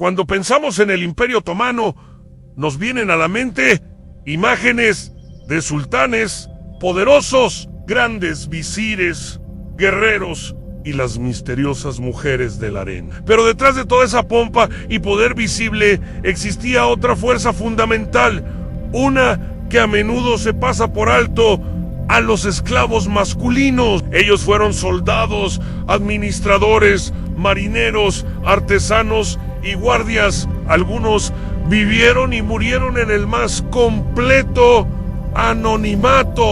Cuando pensamos en el Imperio Otomano, nos vienen a la mente imágenes de sultanes poderosos, grandes visires, guerreros y las misteriosas mujeres de la arena. Pero detrás de toda esa pompa y poder visible existía otra fuerza fundamental, una que a menudo se pasa por alto: a los esclavos masculinos. Ellos fueron soldados, administradores, marineros, artesanos y guardias. Algunos vivieron y murieron en el más completo anonimato.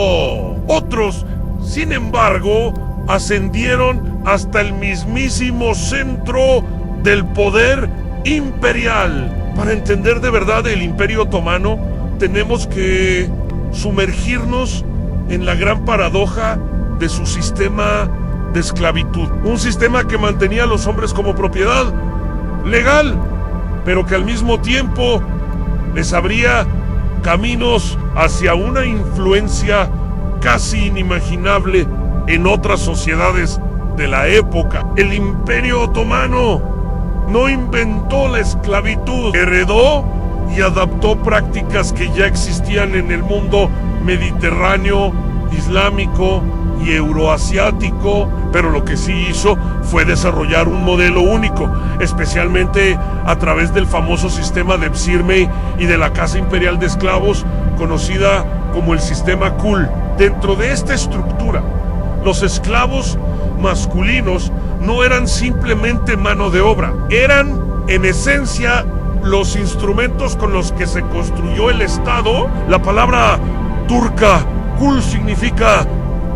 Otros, sin embargo, ascendieron hasta el mismísimo centro del poder imperial. Para entender de verdad el Imperio Otomano, tenemos que sumergirnos en la gran paradoja de su sistema de esclavitud. Un sistema que mantenía a los hombres como propiedad legal, pero que al mismo tiempo les abría caminos hacia una influencia casi inimaginable en otras sociedades de la época. El Imperio Otomano no inventó la esclavitud, heredó y adaptó prácticas que ya existían en el mundo mediterráneo, islámico y euroasiático, pero lo que sí hizo fue desarrollar un modelo único, especialmente a través del famoso sistema de Psirme y de la Casa Imperial de Esclavos, conocida como el sistema Kul. Dentro de esta estructura, los esclavos masculinos no eran simplemente mano de obra, eran en esencia los instrumentos con los que se construyó el Estado. La palabra turca Kul significa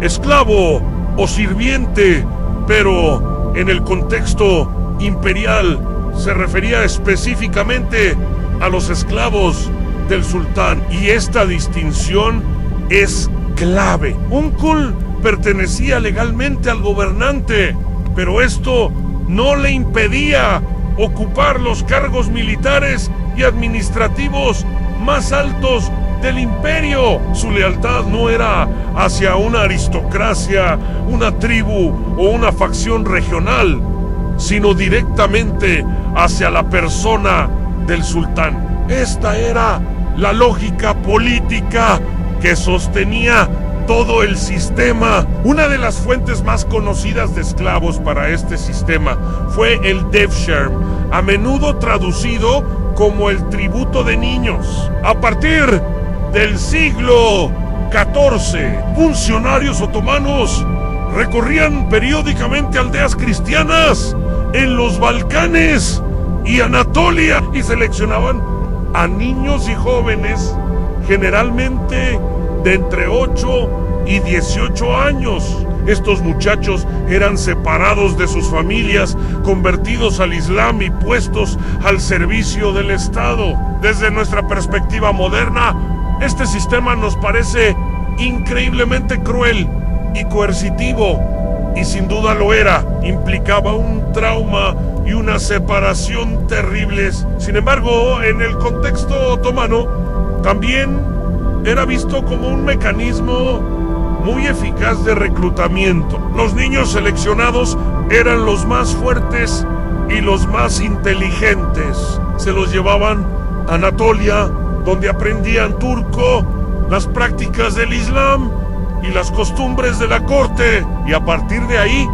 esclavo o sirviente, pero en el contexto imperial se refería específicamente a los esclavos del sultán, y esta distinción es clave. Un Kul pertenecía legalmente al gobernante, pero esto no le impedía ocupar los cargos militares y administrativos más altos del imperio. Su lealtad no era hacia una aristocracia, una tribu o una facción regional, sino directamente hacia la persona del sultán. Esta era la lógica política que sostenía todo el sistema. Una de las fuentes más conocidas de esclavos para este sistema fue el devsherm, a menudo traducido como el tributo de niños. A partir del siglo XIV, funcionarios otomanos recorrían periódicamente aldeas cristianas en los Balcanes y Anatolia y seleccionaban a niños y jóvenes, generalmente de entre 8 y 18 años. Estos muchachos eran separados de sus familias, convertidos al Islam y puestos al servicio del Estado. Desde nuestra perspectiva moderna, este sistema nos parece increíblemente cruel y coercitivo, y sin duda lo era. Implicaba un trauma y una separación terribles. Sin embargo, en el contexto otomano, también era visto como un mecanismo muy eficaz de reclutamiento. Los niños seleccionados eran los más fuertes y los más inteligentes. Se los llevaban a Anatolia, donde aprendían turco, las prácticas del Islam y las costumbres de la corte, y a partir de ahí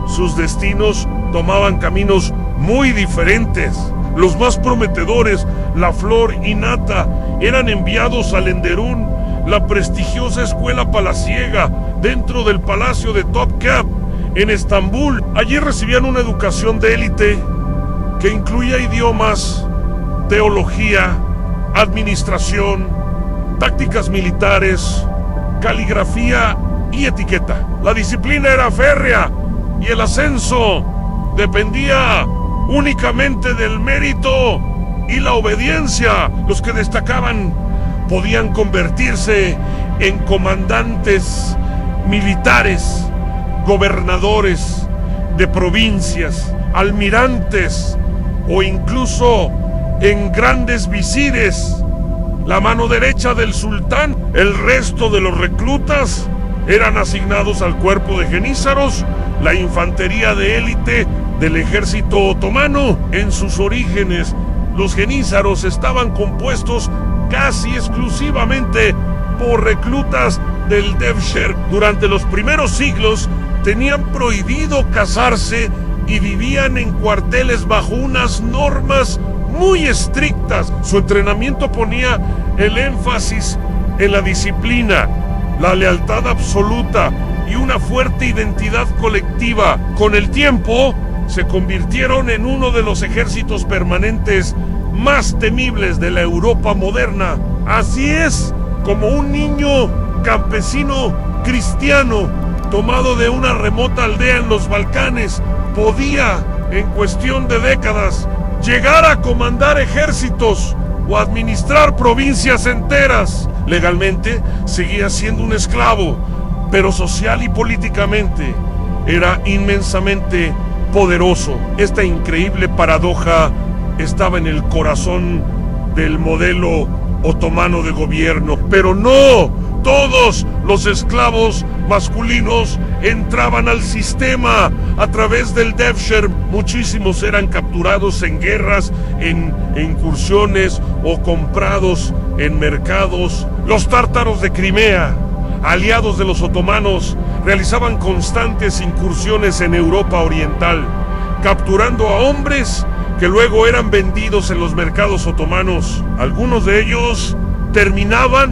sus destinos tomaban caminos muy diferentes. Los más prometedores, la flor y nata, eran enviados al Enderun, la prestigiosa escuela palaciega dentro del palacio de Topkapı en Estambul. Allí recibían una educación de élite que incluía idiomas, teología, administración, tácticas militares, caligrafía y etiqueta. La disciplina era férrea y el ascenso dependía únicamente del mérito y la obediencia. Los que destacaban podían convertirse en comandantes militares, gobernadores de provincias, almirantes o incluso en grandes visires, la mano derecha del sultán. El resto de los reclutas eran asignados al cuerpo de jenízaros, la infantería de élite del ejército otomano. En sus orígenes, Los jenízaros estaban compuestos casi exclusivamente por reclutas del Devshir. Durante los primeros siglos tenían prohibido casarse y vivían en cuarteles bajo unas normas muy estrictas. Su entrenamiento ponía el énfasis en la disciplina, la lealtad absoluta y una fuerte identidad colectiva. Con el tiempo, se convirtieron en uno de los ejércitos permanentes más temibles de la Europa moderna. Así es como un niño campesino cristiano tomado de una remota aldea en los Balcanes podía, en cuestión de décadas, llegar a comandar ejércitos o administrar provincias enteras. Legalmente seguía siendo un esclavo, pero social y políticamente era inmensamente poderoso. Esta increíble paradoja estaba en el corazón del modelo otomano de gobierno. Pero no todos los esclavos masculinos entraban al sistema a través del Devshir. Muchísimos eran capturados en guerras, en incursiones o comprados en mercados. Los tártaros de Crimea, aliados de los otomanos, realizaban constantes incursiones en Europa Oriental, capturando a hombres que luego eran vendidos en los mercados otomanos. Algunos de ellos terminaban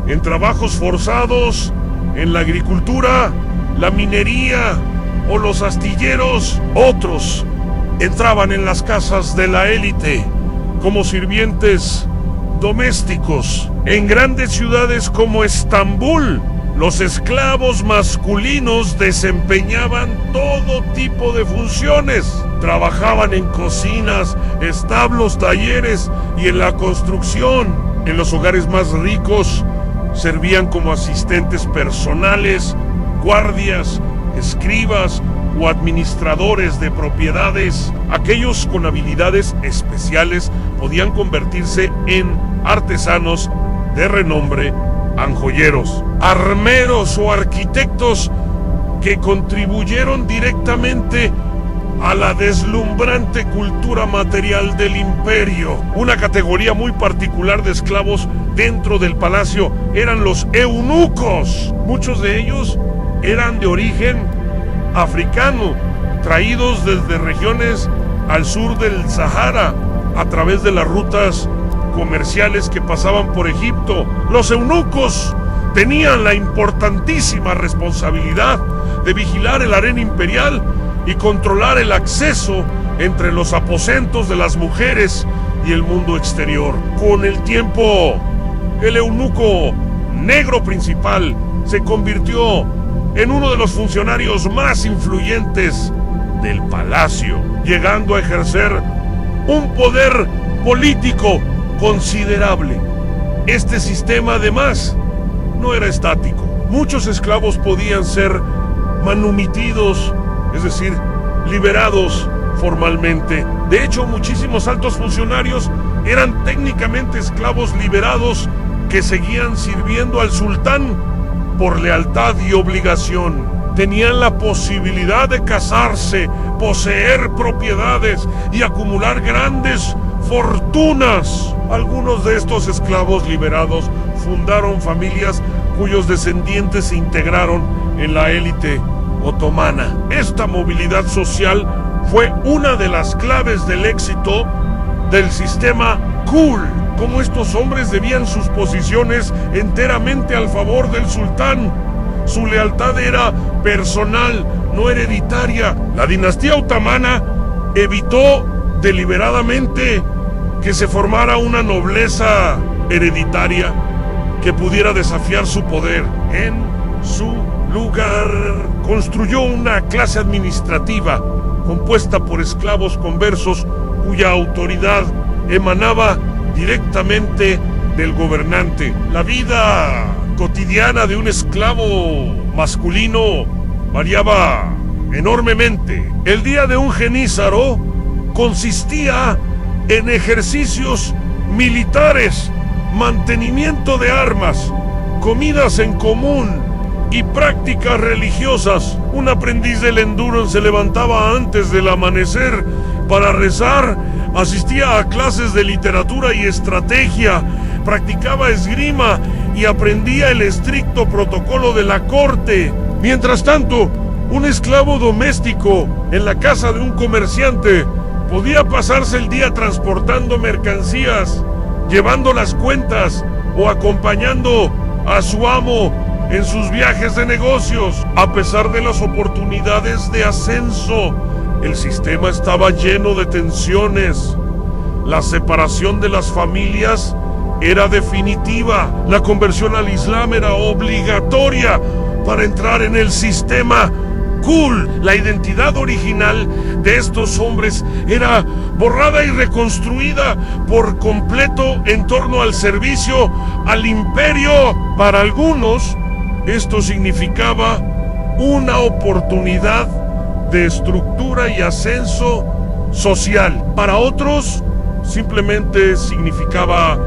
en trabajos forzados, en la agricultura, la minería o los astilleros. Otros entraban en las casas de la élite como sirvientes domésticos. En grandes ciudades como Estambul, los esclavos masculinos desempeñaban todo tipo de funciones. Trabajaban en cocinas, establos, talleres y en la construcción. En los hogares más ricos, servían como asistentes personales, guardias, escribas o administradores de propiedades. Aquellos con habilidades especiales podían convertirse en artesanos de renombre, joyeros, armeros o arquitectos que contribuyeron directamente a la deslumbrante cultura material del imperio. Una categoría muy particular de esclavos dentro del palacio eran los eunucos. Muchos de ellos eran de origen africano, traídos desde regiones al sur del Sahara a través de las rutas comerciales que pasaban por Egipto. Los eunucos tenían la importantísima responsabilidad de vigilar el harén imperial y controlar el acceso entre los aposentos de las mujeres y el mundo exterior. Con el tiempo, el eunuco negro principal se convirtió en uno de los funcionarios más influyentes del palacio, llegando a ejercer un poder político considerable. Este sistema, además, no era estático. Muchos esclavos podían ser manumitidos, es decir, liberados formalmente. De hecho, muchísimos altos funcionarios eran técnicamente esclavos liberados que seguían sirviendo al sultán por lealtad y obligación. Tenían la posibilidad de casarse, poseer propiedades y acumular grandes fortunas. Algunos de estos esclavos liberados fundaron familias cuyos descendientes se integraron en la élite otomana. Esta movilidad social fue una de las claves del éxito del sistema Kul. Como estos hombres debían sus posiciones enteramente al favor del sultán. Su lealtad era personal, no hereditaria. La dinastía otomana evitó deliberadamente que se formara una nobleza hereditaria que pudiera desafiar su poder. En su lugar, construyó una clase administrativa compuesta por esclavos conversos cuya autoridad emanaba directamente del gobernante. La vida cotidiana de un esclavo masculino variaba enormemente. El día de un jenízaro consistía en ejercicios militares, mantenimiento de armas, comidas en común y prácticas religiosas. Un aprendiz del Endurance se levantaba antes del amanecer para rezar asistía a clases de literatura y estrategia, practicaba esgrima y aprendía el estricto protocolo de la corte. Mientras tanto, un esclavo doméstico en la casa de un comerciante podía pasarse el día transportando mercancías, llevando las cuentas o acompañando a su amo en sus viajes de negocios. A pesar de las oportunidades de ascenso, el sistema estaba lleno de tensiones. La separación de las familias era definitiva. La conversión al Islam era obligatoria para entrar en el sistema cool. La identidad original de estos hombres era borrada y reconstruida por completo en torno al servicio al imperio. Para algunos, esto significaba una oportunidad de estructura y ascenso social. Para otros, simplemente significaba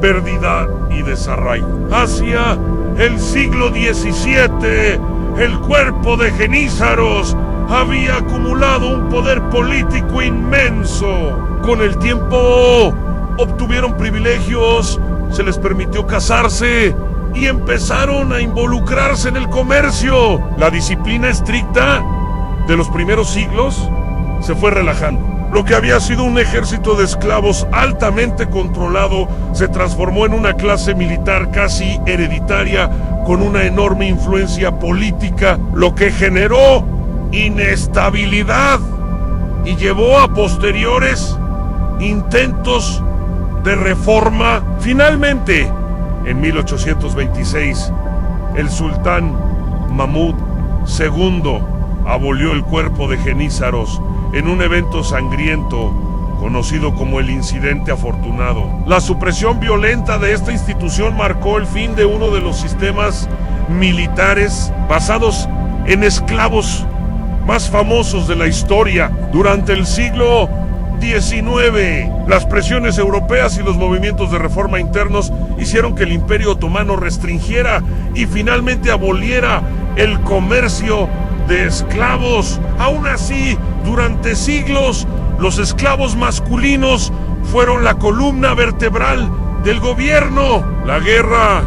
pérdida y desarraigo. Hacia el siglo XVII, el cuerpo de Genízaros había acumulado un poder político inmenso. Con el tiempo obtuvieron privilegios, se les permitió casarse y empezaron a involucrarse en el comercio. La disciplina estricta de los primeros siglos se fue relajando. Lo que había sido un ejército de esclavos altamente controlado se transformó en una clase militar casi hereditaria con una enorme influencia política, lo que generó inestabilidad y llevó a posteriores intentos de reforma. Finalmente, en 1826, el sultán Mahmud II abolió el cuerpo de Genízaros en un evento sangriento conocido como el Incidente Afortunado. La supresión violenta de esta institución marcó el fin de uno de los sistemas militares basados en esclavos más famosos de la historia. Durante el siglo XIX, las presiones europeas y los movimientos de reforma internos hicieron que el Imperio Otomano restringiera y finalmente aboliera el comercio de esclavos. Aún así, durante siglos, los esclavos masculinos fueron la columna vertebral del gobierno. La guerra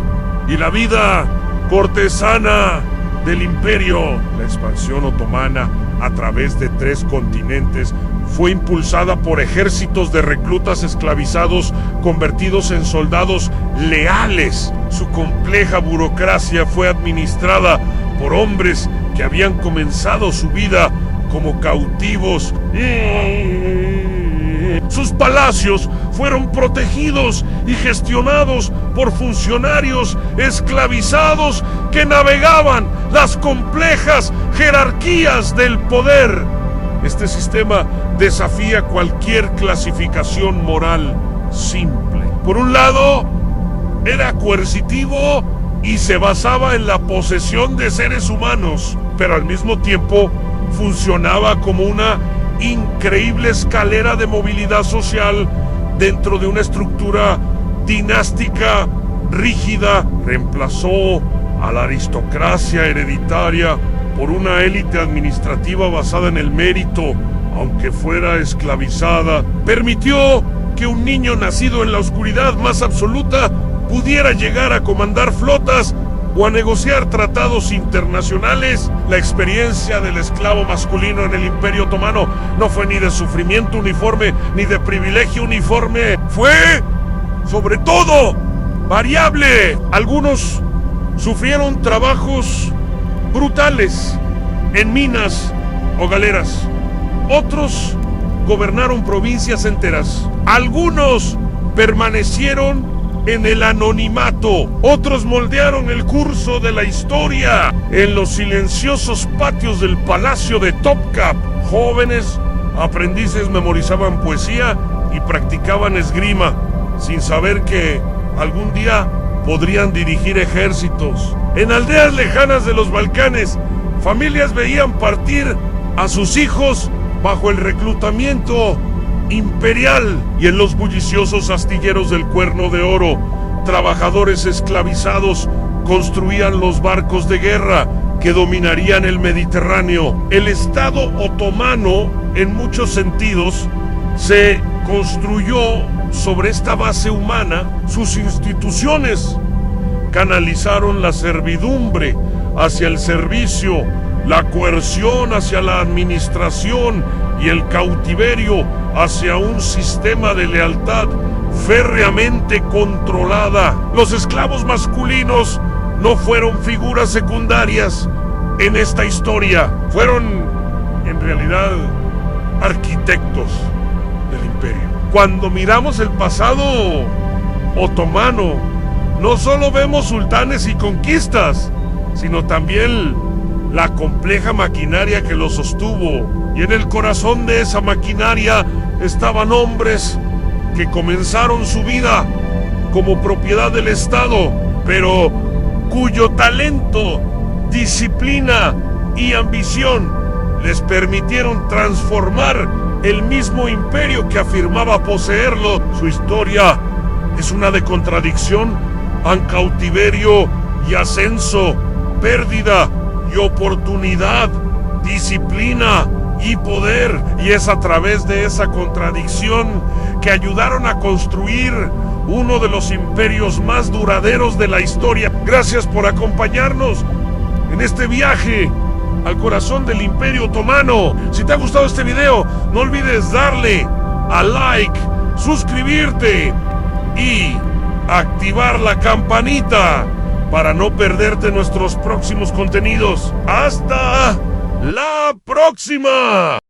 y la vida cortesana del imperio. La expansión otomana a través de 3 continentes fue impulsada por ejércitos de reclutas esclavizados convertidos en soldados leales. Su compleja burocracia fue administrada por hombres que habían comenzado su vida como cautivos. Sus palacios fueron protegidos y gestionados por funcionarios esclavizados que navegaban las complejas jerarquías del poder. Este sistema desafía cualquier clasificación moral simple. Por un lado, era coercitivo y se basaba en la posesión de seres humanos, pero al mismo tiempo funcionaba como una increíble escalera de movilidad social dentro de una estructura dinástica rígida. Reemplazó a la aristocracia hereditaria por una élite administrativa basada en el mérito, aunque fuera esclavizada. Permitió que un niño nacido en la oscuridad más absoluta pudiera llegar a comandar flotas o a negociar tratados internacionales. La experiencia del esclavo masculino en el Imperio Otomano no fue ni de sufrimiento uniforme ni de privilegio uniforme. Fue, sobre todo, variable. Algunos sufrieron trabajos brutales en minas o galeras. Otros gobernaron provincias enteras. Algunos permanecieron en el anonimato. Otros moldearon el curso de la historia en los silenciosos patios del palacio de Topkap. Jóvenes aprendices memorizaban poesía y practicaban esgrima, sin saber que algún día podrían dirigir ejércitos. En aldeas lejanas de los Balcanes, familias veían partir a sus hijos bajo el reclutamiento imperial, y en los bulliciosos astilleros del Cuerno de Oro, trabajadores esclavizados construían los barcos de guerra que dominarían el Mediterráneo. El Estado otomano, en muchos sentidos, se construyó sobre esta base humana sus instituciones. Canalizaron la servidumbre hacia el servicio, la coerción hacia la administración y el cautiverio hacia un sistema de lealtad férreamente controlada. Los esclavos masculinos no fueron figuras secundarias en esta historia, fueron en realidad arquitectos del imperio. Cuando miramos el pasado otomano, no solo vemos sultanes y conquistas, sino también la compleja maquinaria que lo sostuvo. Y en el corazón de esa maquinaria estaban hombres que comenzaron su vida como propiedad del Estado, pero cuyo talento, disciplina y ambición les permitieron transformar el mismo imperio que afirmaba poseerlo. Su historia es una de contradicción, cautiverio y ascenso, pérdida y oportunidad, disciplina y poder, y es a través de esa contradicción que ayudaron a construir uno de los imperios más duraderos de la historia. Gracias por acompañarnos en este viaje al corazón del Imperio Otomano. Si te ha gustado este video, no olvides darle a like, suscribirte y activar la campanita para no perderte nuestros próximos contenidos. ¡Hasta la próxima!